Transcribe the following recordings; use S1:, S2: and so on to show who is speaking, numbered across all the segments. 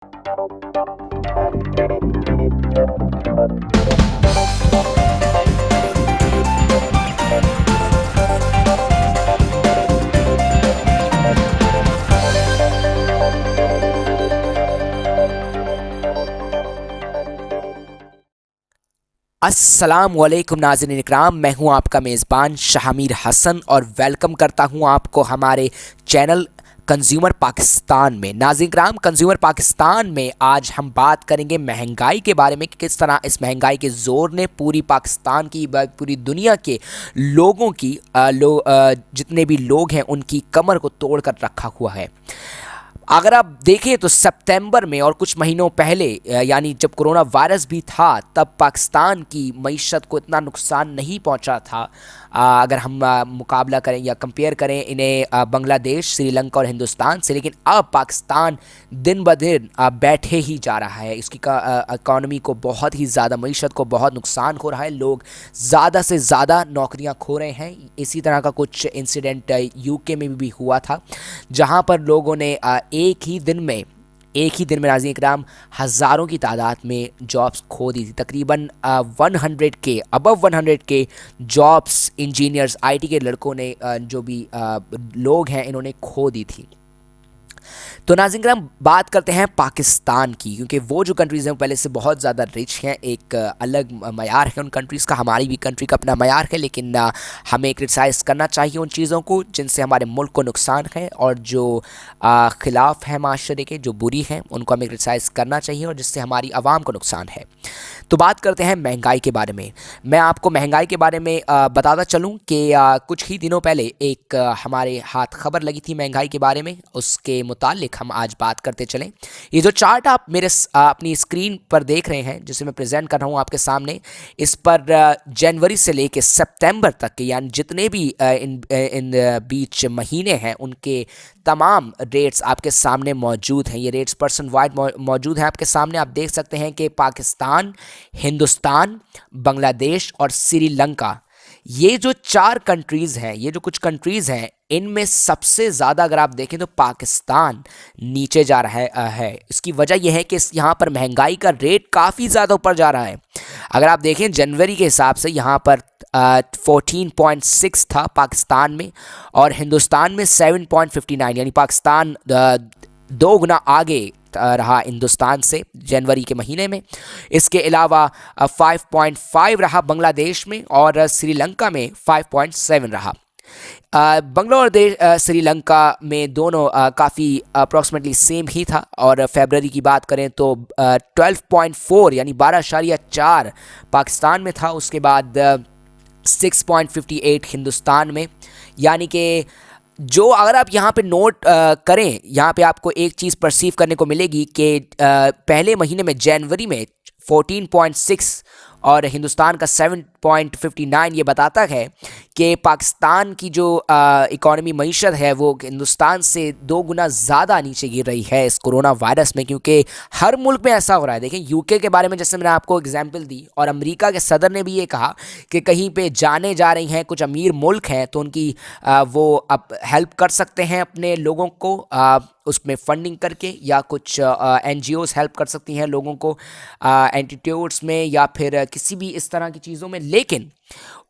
S1: अस्सलाम वालेकुम नाज़रीन इकराम, मैं हूं आपका मेज़बान शाहमीर हसन और वेलकम करता हूं आपको हमारे चैनल कंज्यूमर पाकिस्तान में। नाज़रीन इकराम, कंज्यूमर पाकिस्तान में आज हम बात करेंगे महंगाई के बारे में कि किस तरह इस महंगाई के ज़ोर ने पूरी पाकिस्तान की पूरी दुनिया के लोगों की जितने भी लोग हैं उनकी कमर को तोड़ कर रखा हुआ है। अगर आप देखें तो सितंबर में और कुछ महीनों पहले यानी जब कोरोना वायरस भी था तब पाकिस्तान की मईशत को इतना नुकसान नहीं पहुंचा था। अगर हम मुकाबला करें या कंपेयर करें इन्हें बांग्लादेश, श्रीलंका और हिंदुस्तान से, लेकिन अब पाकिस्तान दिन ब दिन बैठे ही जा रहा है। इसकी इकॉनमी को बहुत ही ज़्यादा, मईशत को बहुत नुकसान हो रहा है। लोग ज़्यादा से ज़्यादा नौकरियां खो रहे हैं। इसी तरह का कुछ इंसिडेंट यूके में भी हुआ था जहां पर लोगों ने एक ही दिन में नाज़रीन इकराम हज़ारों की तादाद में जॉब्स खो दी थी। तकरीबन 100 के अबव 100 के जॉब्स इंजीनियर्स, आईटी के लड़कों ने जो भी लोग हैं इन्होंने खो दी थी। तो नाज़रीन इकराम, बात करते हैं पाकिस्तान की, क्योंकि वो जो कंट्रीज़ हैं वो पहले से बहुत ज़्यादा रिच हैं। एक अलग मयार है उन कंट्रीज़ का, हमारी भी कंट्री का अपना मयार है, लेकिन हमें क्रिटिसाइज़ करना चाहिए उन चीज़ों को जिनसे हमारे मुल्क को नुकसान है और जो ख़िलाफ़ है माशरे के, जो बुरी हैं, उनको हमें क्रिटिसाइज़ करना चाहिए और जिससे हमारी आवाम को नुकसान है। तो बात करते हैं महंगाई के बारे में। मैं आपको महंगाई के बारे में बताता चलूँ कि कुछ ही दिनों पहले एक हमारे हाथ खबर लगी थी महंगाई के बारे में, उसके मुतालिक हम आज बात करते चलें। ये जो चार्ट आप मेरे अपनी स्क्रीन पर देख रहे हैं, जिसे मैं प्रेजेंट कर रहा हूँ आपके सामने, इस पर जनवरी से लेकर सितंबर तक के यानी जितने भी इन बीच महीने हैं उनके तमाम रेट्स आपके सामने मौजूद हैं। ये रेट्स पर्सन वाइड मौजूद हैं आपके सामने। आप देख सकते हैं कि पाकिस्तान, हिंदुस्तान, बांग्लादेश और श्रीलंका, ये जो 4 कंट्रीज़ हैं, ये जो कुछ कंट्रीज़ हैं, इनमें सबसे ज़्यादा अगर आप देखें तो पाकिस्तान नीचे जा रहा है। इसकी वजह यह है कि यहाँ पर महंगाई का रेट काफ़ी ज़्यादा ऊपर जा रहा है। अगर आप देखें जनवरी के हिसाब से यहाँ पर 14.6 था पाकिस्तान में और हिंदुस्तान में 7.59, यानी पाकिस्तान 2 गुना आगे रहा हिंदुस्तान से जनवरी के महीने में। इसके अलावा 5.5 रहा बांग्लादेश में और श्रीलंका में 5.7 रहा। बांग्लादेश श्रीलंका में दोनों काफ़ी अप्रॉक्सीमेटली सेम ही था। और फरवरी की बात करें तो 12.4 यानी 12.4 पाकिस्तान में था। उसके बाद 6.58 हिंदुस्तान में। यानी कि जो अगर आप यहाँ पे नोट करें, यहाँ पे आपको एक चीज़ परसीव करने को मिलेगी कि पहले महीने में जनवरी में 14.6 और हिंदुस्तान का 7.59, ये बताता है कि पाकिस्तान की जो इकॉनमी मईशत है वो हिंदुस्तान से 2 गुना ज़्यादा नीचे गिर रही है इस कोरोना वायरस में, क्योंकि हर मुल्क में ऐसा हो रहा है। देखें यूके के बारे में जैसे मैंने आपको एग्जांपल दी, और अमेरिका के सदर ने भी ये कहा कि कहीं पे जाने जा रही हैं, कुछ अमीर मुल्क हैं तो उनकी वो अब हेल्प कर सकते हैं अपने लोगों को उसमें फंडिंग करके, या कुछ NGOs हेल्प कर सकती हैं लोगों को एंटीट्यूड्स में या फिर किसी भी इस तरह की चीज़ों में। लेकिन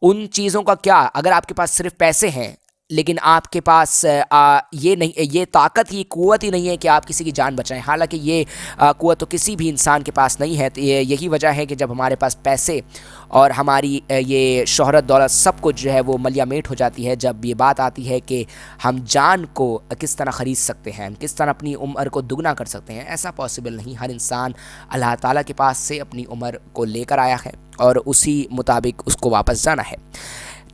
S1: उन चीज़ों का क्या, अगर आपके पास सिर्फ पैसे हैं लेकिन आपके पास ये नहीं, ये ताकत ही, क़ुव्वत ही नहीं है कि आप किसी की जान बचाएं। हालांकि ये क़ुव्वत तो किसी भी इंसान के पास नहीं है। तो यही वजह है कि जब हमारे पास पैसे और हमारी ये शोहरत, दौलत, सब कुछ जो है वो मलियामेट हो जाती है, जब ये बात आती है कि हम जान को किस तरह ख़रीद सकते हैं, हम किस तरह अपनी उम्र को दुगना कर सकते हैं, ऐसा पॉसिबल नहीं। हर इंसान अल्लाह ताला के पास से अपनी उम्र को लेकर आया है और उसी मुताबिक उसको वापस जाना है।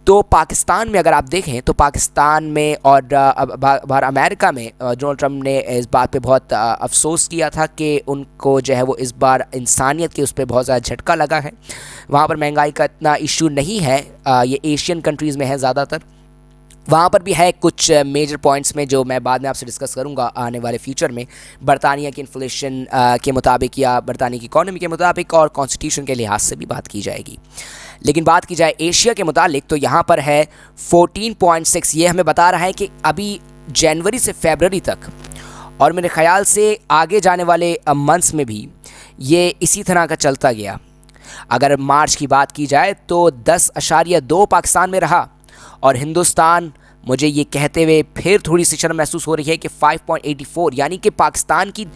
S1: तो पाकिस्तान में अगर आप देखें तो पाकिस्तान में और बाहर अमेरिका में डोनाल्ड ट्रंप ने इस बात पे बहुत अफसोस किया था कि उनको जो है वो इस बार इंसानियत के उस पर बहुत ज़्यादा झटका लगा है। वहाँ पर महंगाई का इतना इशू नहीं है, ये एशियन कंट्रीज़ में है ज़्यादातर। वहाँ पर भी है कुछ मेजर पॉइंट्स में जो मैं बाद में आपसे डिस्कस करूँगा आने वाले फ्यूचर में, बरतानिया की इन्फ्लेशन के मुताबिक या बरतानिया की इकॉनमी के मुताबिक, और कॉन्स्टिट्यूशन के लिहाज से भी बात की जाएगी। लेकिन बात की जाए एशिया के मुतालिक तो यहाँ पर है 14.6। ये हमें बता रहा है कि अभी जनवरी से फरवरी तक और मेरे ख़्याल से आगे जाने वाले मंथ्स में भी ये इसी तरह का चलता गया। अगर मार्च की बात की जाए तो 10.2 पाकिस्तान में रहा और हिंदुस्तान, मुझे ये कहते हुए फिर थोड़ी सी शर्म महसूस हो रही है कि 5.84, यानी कि पाकिस्तान की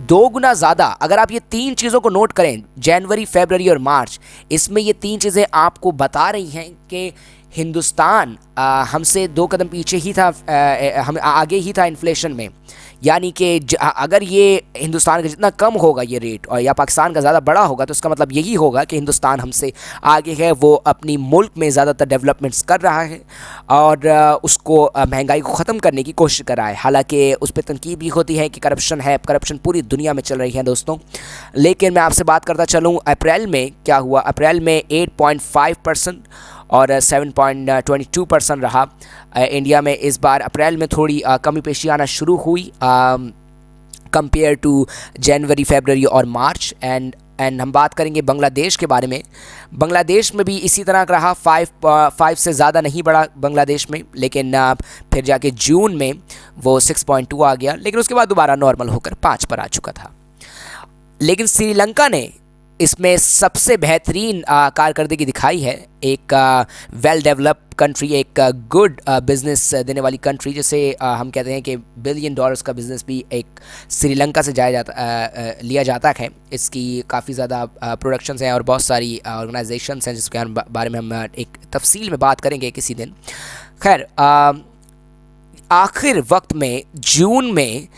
S1: 2 गुना ज़्यादा। अगर आप ये 3 चीज़ों को नोट करें, जनवरी, फरवरी और मार्च, इसमें ये 3 चीज़ें आपको बता रही हैं कि हिंदुस्तान हमसे 2 कदम पीछे ही था, हम आगे ही था इन्फ्लेशन में। यानी कि अगर ये हिंदुस्तान का जितना कम होगा ये रेट और या पाकिस्तान का ज़्यादा बड़ा होगा तो इसका मतलब यही होगा कि हिंदुस्तान हमसे आगे है, वो अपनी मुल्क में ज़्यादातर डेवलपमेंट्स कर रहा है और उसको महंगाई को ख़त्म करने की कोशिश कर रहा है। हालांकि उस पर तनकीद भी होती है कि करप्शन है, करप्शन पूरी दुनिया में चल रही है दोस्तों। लेकिन मैं आपसे बात करता चलूँ अप्रैल में क्या हुआ। अप्रैल में 8.5% और 7.22% रहा। इंडिया में इस बार अप्रैल में थोड़ी कमी पेशी आना शुरू हुई कंपेयर टू जनवरी, फरवरी और मार्च। एंड हम बात करेंगे बांग्लादेश के बारे में। बांग्लादेश में भी इसी तरह का रहा, 5 से ज़्यादा नहीं बढ़ा बांग्लादेश में, लेकिन फिर जाके जून में वो 6.2 आ गया, लेकिन उसके बाद दोबारा नॉर्मल होकर 5 पर आ चुका था। लेकिन श्रीलंका ने इसमें सबसे बेहतरीन कारकर्दगी दिखाई है। एक वेल डेवलप्ड कंट्री, एक गुड बिज़नेस देने वाली कंट्री, जिसे हम कहते हैं कि $1 बिलियन का बिज़नेस भी एक श्रीलंका से लिया जाता है। इसकी काफ़ी ज़्यादा प्रोडक्शंस हैं और बहुत सारी ऑर्गेनाइजेशंस हैं जिसके बारे में हम एक तफसील में बात करेंगे किसी दिन। खैर, आखिर वक्त में जून में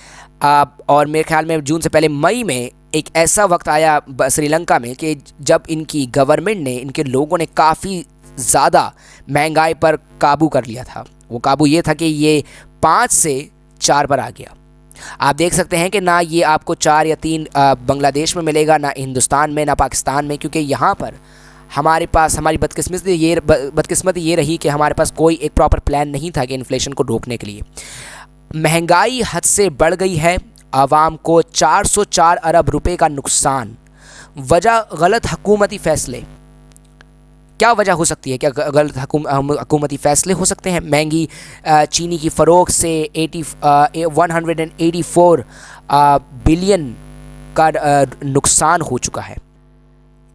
S1: और मेरे ख्याल में जून से पहले मई में एक ऐसा वक्त आया श्रीलंका में कि जब इनकी गवर्नमेंट ने, इनके लोगों ने काफ़ी ज़्यादा महंगाई पर काबू कर लिया था। वो काबू ये था कि ये 5 से 4 पर आ गया। आप देख सकते हैं कि ना ये आपको 4 या 3 बांग्लादेश में मिलेगा, ना हिंदुस्तान में, ना पाकिस्तान में, क्योंकि यहाँ पर हमारे पास, हमारी बदकिस्मती ये रही कि हमारे पास कोई एक प्रॉपर प्लान नहीं था कि इन्फ्लेशन को रोकने के लिए। महंगाई हद से बढ़ गई है, आवाम को 404 अरब रुपए का नुकसान। वजह गलत हुकूमती फ़ैसले। क्या वजह हो सकती है? क्या गलत हुकूमती फ़ैसले हो सकते हैं? महंगी चीनी की फ़रोख्त से 184 बिलियन का नुकसान हो चुका है।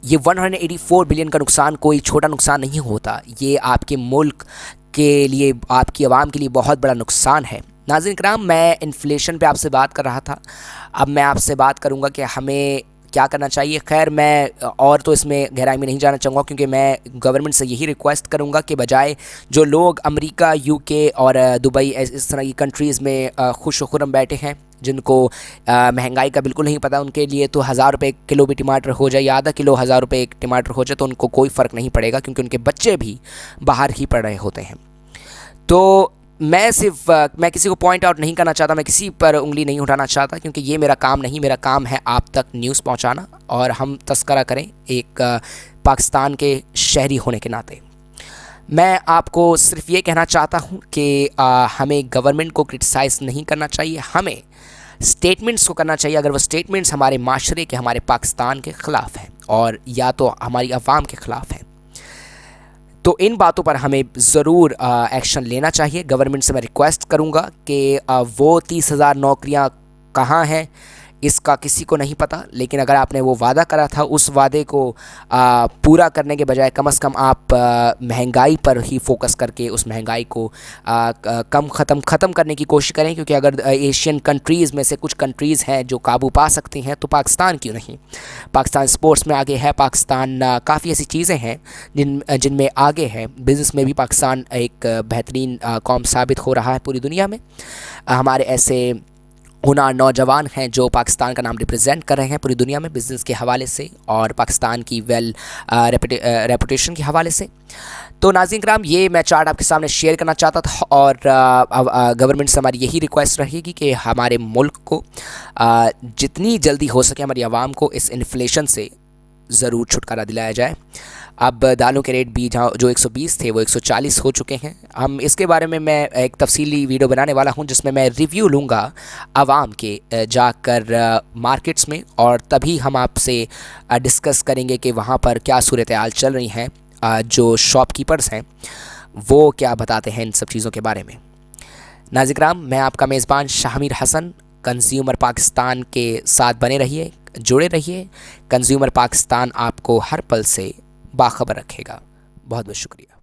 S1: ये 184 बिलियन का नुकसान कोई छोटा नुकसान नहीं होता। ये आपके मुल्क के लिए, आपकी आवाम के लिए बहुत बड़ा नुकसान है। नाज़रीन किराम, मैं इन्फ्लेशन पे आपसे बात कर रहा था। अब मैं आपसे बात करूंगा कि हमें क्या करना चाहिए। खैर, मैं और तो इसमें गहराई में नहीं जाना चाहूँगा, क्योंकि मैं गवर्नमेंट से यही रिक्वेस्ट करूँगा कि बजाय जो लोग अमेरिका, यूके और दुबई इस तरह की कंट्रीज़ में खुश खुरम बैठे हैं, जिनको महंगाई का बिल्कुल नहीं पता, उनके लिए तो 1000 रुपये किलो भी टमाटर हो जाए या आधा किलो 1000 रुपये एक टमाटर हो जाए तो उनको कोई फ़र्क नहीं पड़ेगा, क्योंकि उनके बच्चे भी बाहर ही पढ़ रहे होते हैं। तो मैं किसी को पॉइंट आउट नहीं करना चाहता, मैं किसी पर उंगली नहीं उठाना चाहता, क्योंकि ये मेरा काम नहीं। मेरा काम है आप तक न्यूज़ पहुंचाना और हम तस्करा करें एक पाकिस्तान के शहरी होने के नाते। मैं आपको सिर्फ ये कहना चाहता हूं कि हमें गवर्नमेंट को क्रिटिसाइज़ नहीं करना चाहिए, हमें स्टेटमेंट्स को करना चाहिए अगर वो स्टेटमेंट्स हमारे माशरे के, हमारे पाकिस्तान के ख़िलाफ़ हैं और या तो हमारी अवाम के ख़िलाफ़ हैं। तो इन बातों पर हमें ज़रूर एक्शन लेना चाहिए। गवर्नमेंट से मैं रिक्वेस्ट करूँगा कि वो 30,000 नौकरियाँ कहाँ हैं इसका किसी को नहीं पता, लेकिन अगर आपने वो वादा करा था, उस वादे को पूरा करने के बजाय कम से कम आप महंगाई पर ही फोकस करके उस महंगाई को ख़त्म करने की कोशिश करें। क्योंकि अगर एशियन कंट्रीज़ में से कुछ कंट्रीज़ हैं जो काबू पा सकती हैं, तो पाकिस्तान क्यों नहीं? पाकिस्तान स्पोर्ट्स में आगे है, पाकिस्तान काफ़ी ऐसी चीज़ें हैं जिनमें आगे है। बिज़नेस में भी पाकिस्तान एक बेहतरीन कौम साबित हो रहा है पूरी दुनिया में। हमारे ऐसे हुनर नौजवान हैं जो पाकिस्तान का नाम रिप्रेजेंट कर रहे हैं पूरी दुनिया में बिज़नेस के हवाले से और पाकिस्तान की रेपुटेशन के हवाले से। तो नाज़रीन किराम, ये मैं चार्ट आपके सामने शेयर करना चाहता था और गवर्नमेंट से हमारी यही रिक्वेस्ट रहेगी कि हमारे मुल्क को जितनी जल्दी हो सके, हमारी आवाम को इस इन्फ्लेशन से ज़रूर छुटकारा दिलाया जाए। अब दालों के रेट भी जहाँ जो 120 थे वो 140 हो चुके हैं। हम इसके बारे में मैं एक तफसीली वीडियो बनाने वाला हूँ जिसमें मैं रिव्यू लूँगा आवाम के जाकर मार्केट्स में, और तभी हम आपसे डिस्कस करेंगे कि वहाँ पर क्या सूरत हाल चल रही हैं। जो शॉपकीपर्स हैं वो क्या बताते हैं इन सब चीज़ों के बारे में। नाज़रीन किराम, मैं आपका मेज़बान शाहमीर हसन कंज्यूमर पाकिस्तान के साथ बने रहिए, जुड़े रहिए। कंज्यूमर पाकिस्तान आपको हर पल से बाखबर रखेगा। बहुत बहुत शुक्रिया।